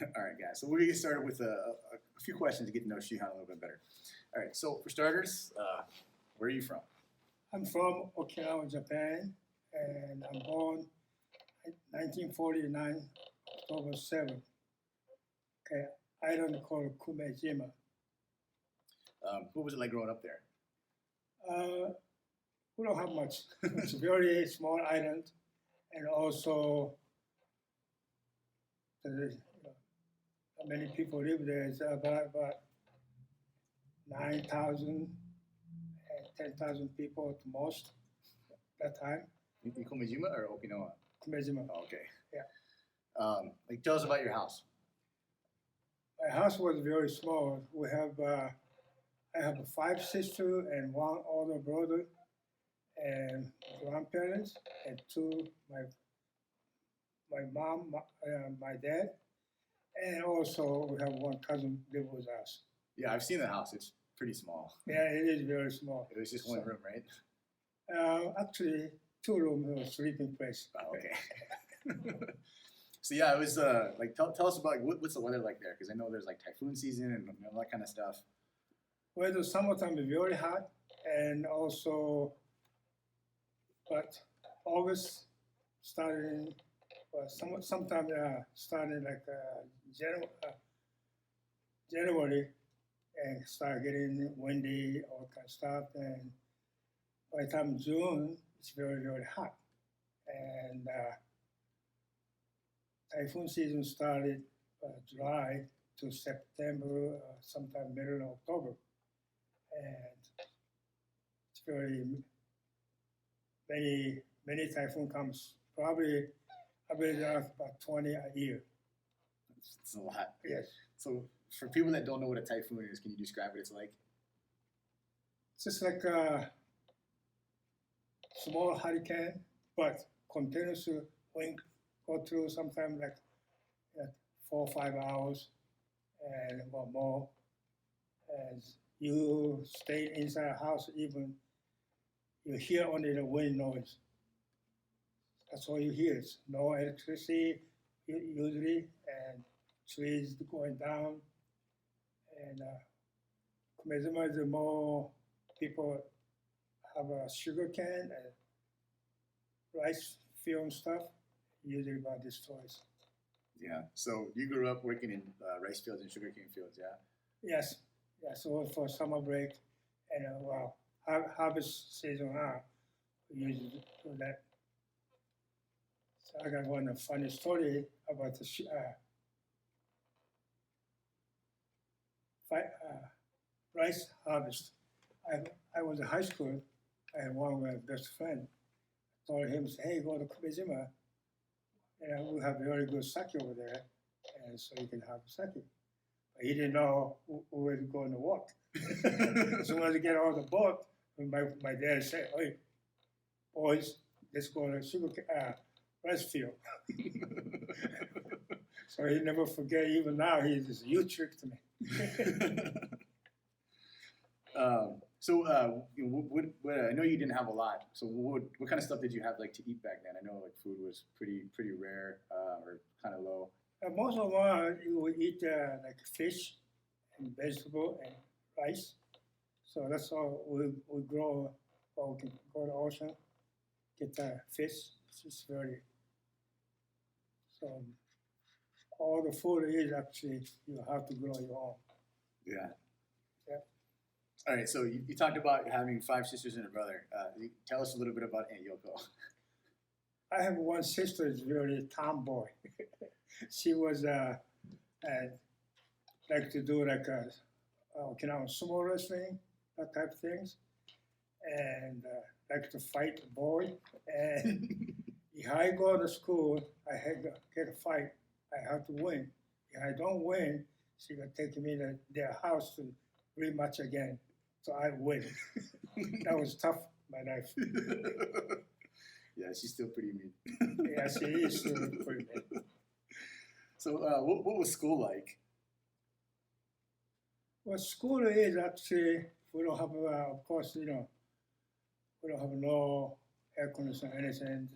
All right, guys. So we're gonna get started with a few questions to get to know Shihan a little bit better. All right. So for starters, where are you from? I'm from Okinawa, Japan, and I'm born in 1949, October 7th. Okay, island called Kumejima. What was it like growing up there? Uh, we don't have much. It's a very small island, and also not many people live there. It's about 9,000 and 10,000 people at most that time. In Komijima or Okinawa? Kumejima. Oh, okay. Yeah. Like, tell us about your house. My house was very small. I have five sisters and one older brother, and grandparents, and my mom, my dad, and also we have one cousin live with us. Yeah, I've seen the house. It's pretty small. Yeah, it is very small. It was just one room, right? Actually, two room sleeping place. Oh, okay. So yeah, it was like tell us about what's the weather like there? Because I know there's like typhoon season and all that kind of stuff. Well, the summertime is very hot, and also, but August starting, sometime starting like January, and start getting windy, all kind of stuff. And by the time June, it's very, very hot. And typhoon season started July to September, sometime middle of October. And it's very, many typhoon comes, probably average about 20 a year. It's a lot. Yes. So for people that don't know what a typhoon is, can you describe what it's like? It's just like a small hurricane, but continuous wind go through sometimes like 4 or 5 hours and or more. As you stay inside a house, even you hear only the wind noise. That's all you hear. It's no electricity usually, and trees going down. And Kumezuma is more people have a sugar cane and rice field and stuff, usually about destroys. Yeah. So you grew up working in rice fields and sugarcane fields, yeah? Yes. Yeah, so for summer break and harvest season, we usually do that. So I got one funny story about the rice harvest. I was in high school. I had one of my best friend. I told him, hey, go to Kubizima. And we have very good sake over there, and so you can have sake. But he didn't know who was going to walk. As soon as I get on the boat, my dad said, hey, boys, let's go to rice field. So he never forget, even now, he just, you tricked me. I know you didn't have a lot. So what kind of stuff did you have like to eat back then? I know like food was pretty rare or kind of low. Most of all, you would eat like fish and vegetable and rice. So that's all we grow. Or we can go to the ocean, get fish. It's just very. So all the food is actually you have to grow your own. Yeah. Yeah. All right. So you talked about having 5 sisters and a brother. Tell us a little bit about Aunt Yoko. I have one sister is really tomboy. She was like to do like Okinawa sumo wrestling, that type of things, and like to fight a boy. And if I go to school, I had to get a fight. I have to win. If I don't win, she gonna take me to their house to rematch again. So I win. That was tough, my life. Yeah, she's still pretty mean. Yeah, she is still pretty mean. So what was school like? Well, school is actually, we don't have, of course, we don't have no air conditioning or anything.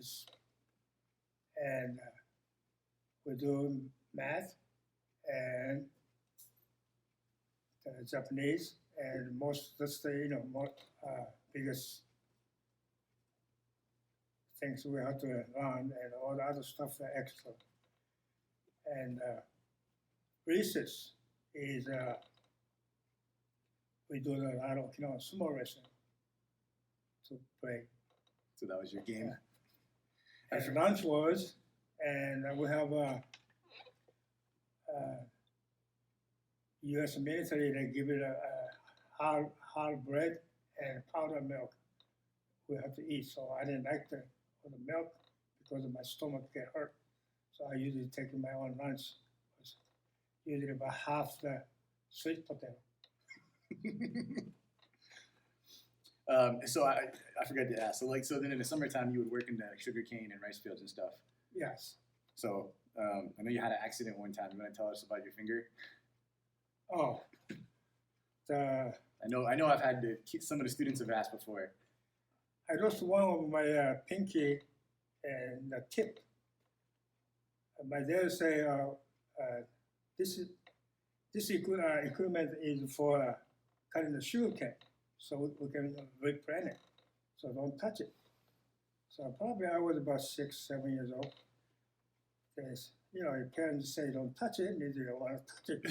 And we do math and the Japanese, and most that's the biggest things we have to learn, and all the other stuff are extra. And recess is we do a lot of sumo wrestling to play. So that was your game. Yeah. As lunch was, and we have U.S. military. They give it a hard bread and powdered milk. We have to eat. So I didn't like the milk because my stomach get hurt. So I usually take my own lunch. It's usually about half the sweet potato. So I forgot to ask. So then in the summertime you would work in the sugar cane and rice fields and stuff. Yes. So I know you had an accident one time. You want to tell us about your finger? Oh, I know. I've had some of the students have asked before. I lost one of my pinky and the tip. And my dad say, this equipment is for cutting the sugar cane, so we can replant it. So don't touch it. So probably I was about 6, 7 years old. Because, your parents say don't touch it, and you don't want to touch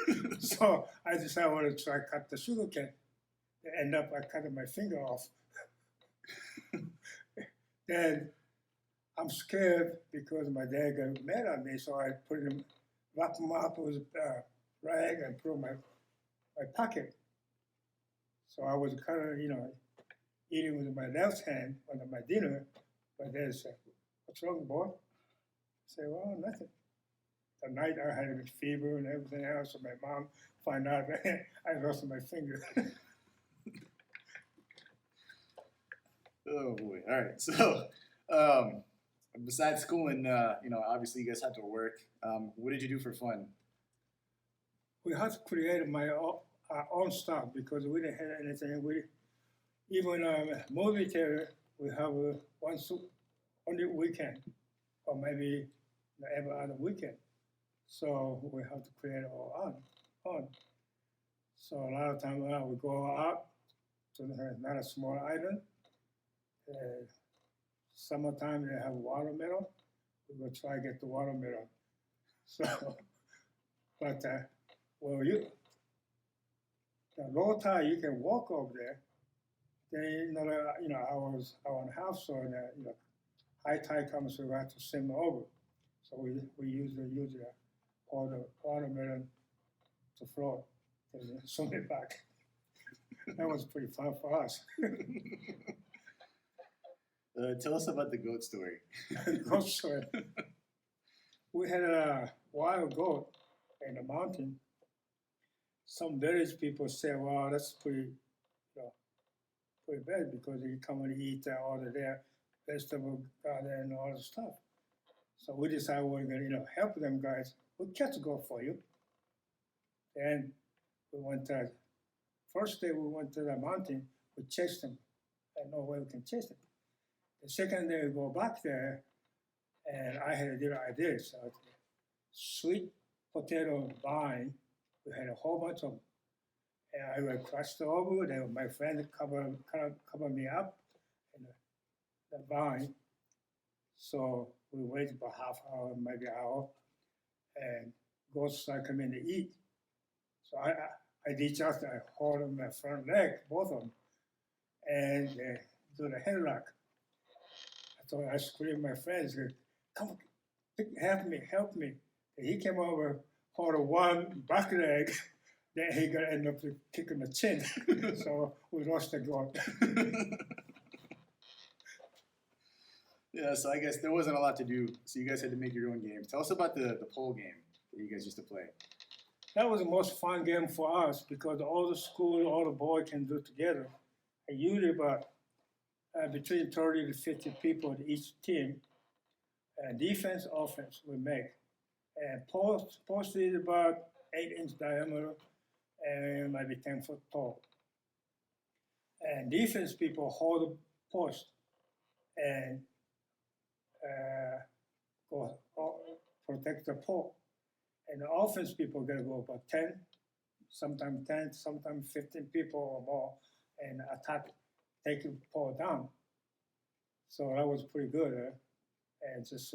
it. So I decided I want to try cut the sugar cane. End up I cut my finger off. Then I'm scared because my dad got mad at me, so I wrap him up with a rag and put in my pocket. So I was kind of, eating with my left hand on my dinner. My dad said, "What's wrong, boy?" I said, "Well, nothing." The night I had a fever and everything else, so my mom found out that I lost my finger. Oh boy! All right. So besides school and obviously you guys had to work. What did you do for fun? We had to create our own stuff because we didn't have anything. Even movie theater, we have only weekend, or maybe every other weekend. So we have to create our own. So a lot of times we go out to another small island. Summertime they have watermelon. We will try to get the watermelon. So, but the low tide you can walk over there. Then hours, hour and a half. So high tide comes, so we have to swim over. So we usually pour the watermelon to float and swim it back. That was pretty fun for us. Tell us about the goat story. Goat story. We had a wild goat in the mountain. Some village people say, "Wow, that's pretty bad because they come and eat all of their vegetable garden and all the stuff." So we decided we're going to help them guys. We'll catch a goat for you. And we went first day we went to the mountain. We chased them. I know where we can chase them. The second day we go back there, and I had a different idea. So sweet potato vine, we had a whole bunch of them. And I would crush the over, then my friend cover me up in the vine. So we waited about half hour, maybe an hour, and goats start coming to eat. So I reach out, I hold them my front leg, both of them, and do the headlock. So I screamed my friends, "Come, help me." And he came over, hold one back leg, then he got end up kicking the chin. So we lost the goat. Yeah, so I guess there wasn't a lot to do, so you guys had to make your own game. Tell us about the pole game that you guys used to play. That was the most fun game for us because all the school, all the boys can do together. And usually about between 30 to 50 people in each team. And defense, offense we make. And post is about 8-inch diameter and maybe 10 foot tall. And defense people hold the post and protect the pole. And the offense people gotta go about 10, sometimes 15 people or more, and attack, take the ball down. So that was pretty good, and just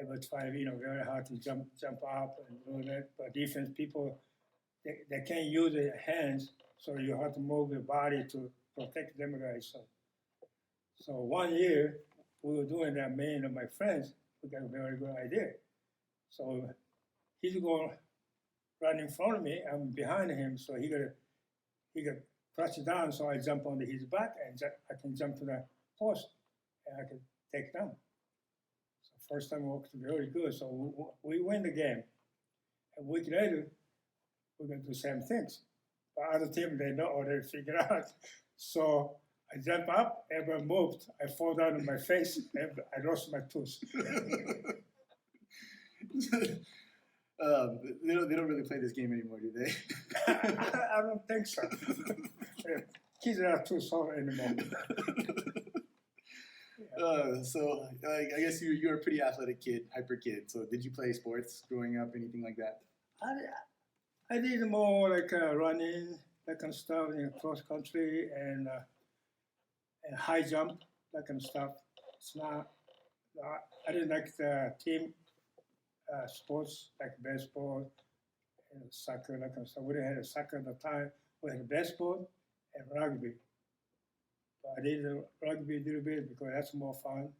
every time, very hard to jump up and do that. But defense people, they can't use their hands, so you have to move your body to protect them guys. So 1 year we were doing that. Me and my friends, we got a very good idea. So he's going right in front of me. I'm behind him, so he got crouch down. So I jump onto his back, and I can jump to the post, and I can take down. So first time worked very good. So we win the game. A week later, we're gonna do the same things. But other team, they know or they figure out. So I jump up, everyone moved. I fall down on my face, and I lost my tooth. They don't really play this game anymore, do they? I don't think so. Kids are not too soft anymore. So I guess you were a pretty athletic kid, hyper kid. So did you play sports growing up, anything like that? I did more like running, that kind of stuff, cross country and high jump, that kind of stuff. It's not. I didn't like the team sports like baseball and soccer, that kind of stuff. We didn't have soccer at the time. We had baseball and rugby. But I did rugby a little bit because that's more fun.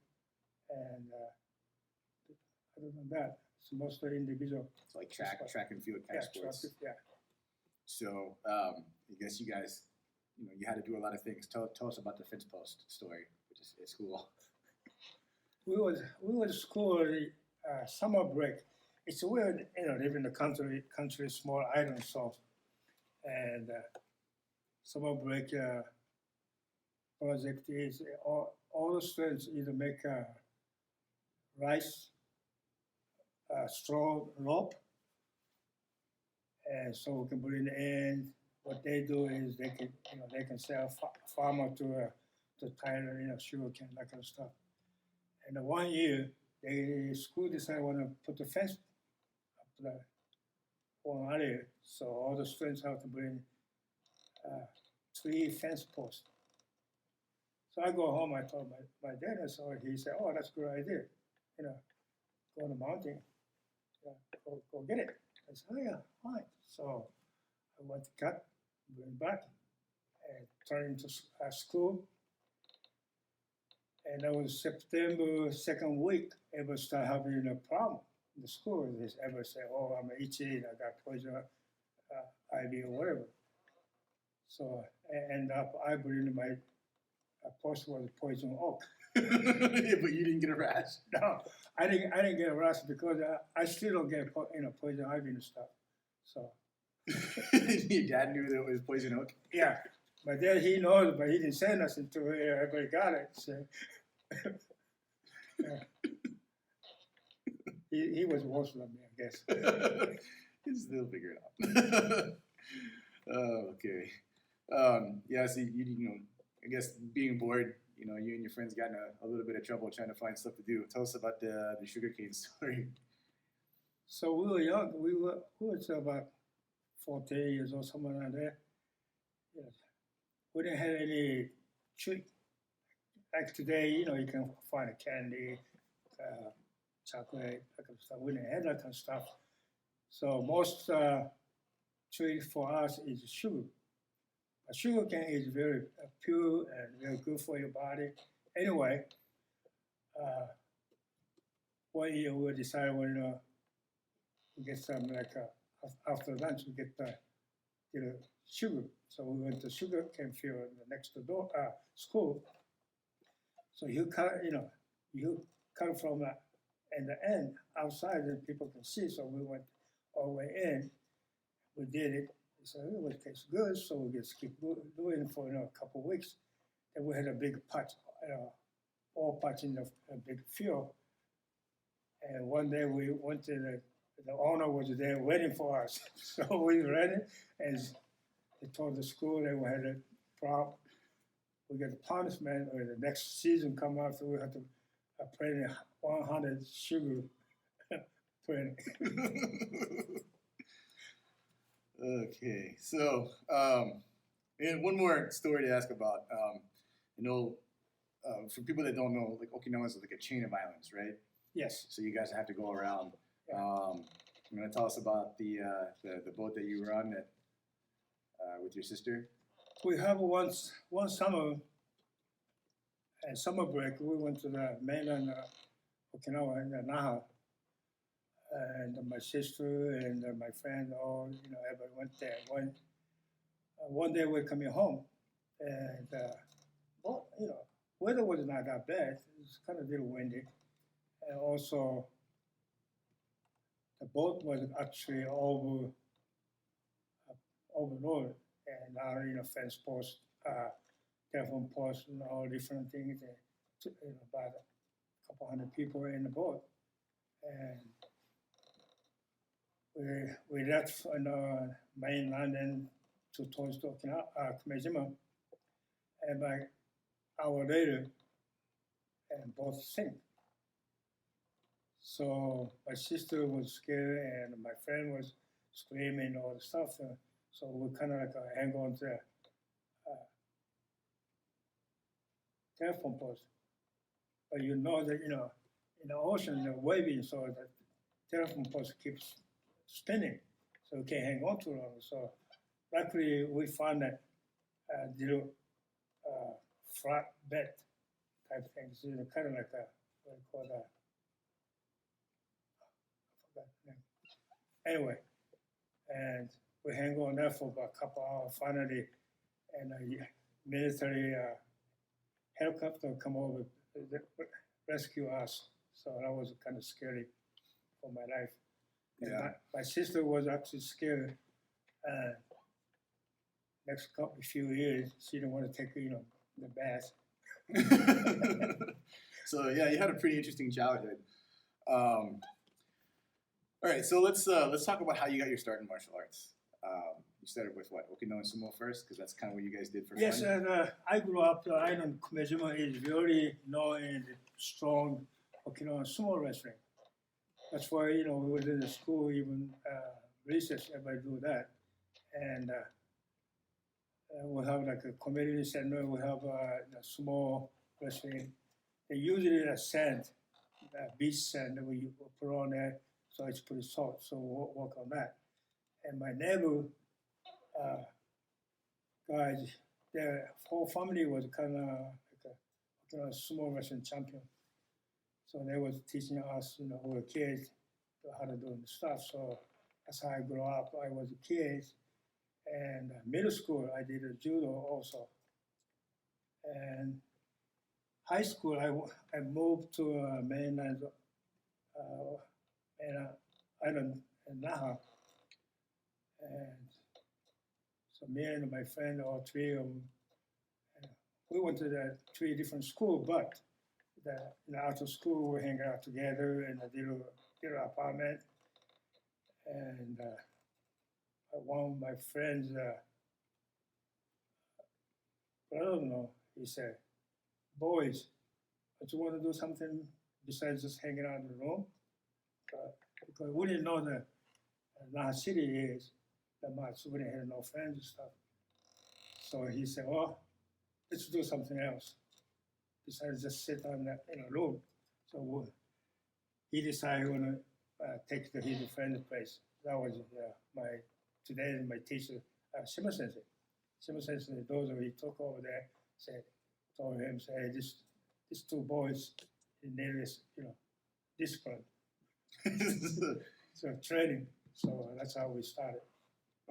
And other than that, it's mostly individual. It's like track and field kind of sports. Yeah. So I guess you guys, you had to do a lot of things. Tell us about the fence post story, which is at school. We were at school summer break. It's weird, live in the country, small island, so, and summer break project is all the students either make rice straw rope, and so we can bring in. What they do is they can sell farmer to Thailand, sugar cane, that kind of stuff. And 1 year, the school decided want to put the fence up to the one area, so all the students have to bring 3 fence posts. So I go home, I told my dad, and so he said, "Oh, that's a good idea. Go on the mountain, go get it." I said, "Oh yeah, fine." So I went to cut, bring it back, and turn into school. And that was September 2nd week, everyone started having a problem in the school. Everyone say, "Oh, I'm itchy, I got poison ivy or whatever." So I end up, I believe my post was poison oak. Yeah, but you didn't get a rash. No, I didn't get a rash because I still don't get poison ivy and stuff. So your dad knew that it was poison oak. Yeah, my dad, he knows, but he didn't say nothing to it. Everybody got it. So. Yeah. He was worse than me, I guess. He still figure it out. Oh, okay. Yeah, so I guess being bored, you and your friends got in a little bit of trouble trying to find stuff to do. Tell us about the sugarcane story. So we were young. We were about 14 years old, somewhere around there. Yes. We didn't have any treat. Like today, you can find a candy, chocolate, that kind of stuff. We didn't have that kind of stuff. So most treat for us is sugar. Sugar cane is very pure and very good for your body. Anyway, 1 year we decided we get some after lunch we get sugar. So we went to sugar cane field next to door school. So you cut from in the end outside and people can see. So we went all the way in. We did it. So it tastes good. So we just keep doing it for a couple of weeks. Then we had a big patch, all patch in a big field. And one day we went to the owner was there waiting for us. So we read it, and they told the school that we had a problem. We get a punishment, or the next season come out, so we have to pay 100 sugar 20. Okay, so and one more story to ask about. You know, for people that don't know, like Okinawa is like a chain of islands, right? Yes. So you guys have to go around. Yeah. You want to tell us about the boat that you were on that with your sister? We have one summer, summer break. We went to the mainland Okinawa in Naha, and my sister and my friend all everybody went there. One day we're coming home, and well, weather was not that bad. It was kind of a little windy, and also the boat was actually overloaded, and our fence post, telephone post, and all different things. About a couple hundred people in the boat, and we left on the mainland and towards Okinawa, Kumejima, and by an hour later, and both sank. So my sister was scared, and my friend was screaming all the stuff. So we kind of like hang on to the telephone post. But that in the ocean, the waving, so the telephone post keeps spinning, so we can't hang on too long. So luckily, we found that little flat bed type thing. So kind of like what do you call that? I forgot the name. Anyway, and we hang on there for about a couple hours. Finally, and a military helicopter come over to rescue us. So that was kind of scary for my life. Yeah. My sister was actually scared. Next few years, she didn't want to take the bath. So yeah, you had a pretty interesting childhood. All right, so let's talk about how you got your start in martial arts. You started with what, Okinawan sumo first, because that's kind of what you guys did for yes, fun. and I grew up. The island Kumejima is very known in strong Okinawan sumo wrestling. That's why we were in the school, even recess, everybody do that, and we have like a community center. We have the sumo wrestling. They usually sand, beach sand that we put on there, so it's pretty soft. So we'll work on that. And my neighbor guys, their whole family was kind of like a sumo wrestling champion. So they was teaching us, who were kids, how to do the stuff. So that's how I grew up. I was a kid. And middle school, I did judo also. And high school, I moved to mainland island in Naha. And so me and my friend, all three of them, we went to the 3 different schools, but after school, we hang out together in a little apartment. And one of my friends, brother-in-law, he said, "Boys, don't you want to do something besides just hanging out in the room?" Because we didn't know that Naha City is that much. We didn't have no friends and stuff. So he said, "Well, let's do something else besides just sit in a room." So he decided he want to take his friend's place. That was my teacher, Shima Sensei. Shima Sensei, those who he took over there, told him, say, these 2 boys need this, discipline. So training. So that's how we started.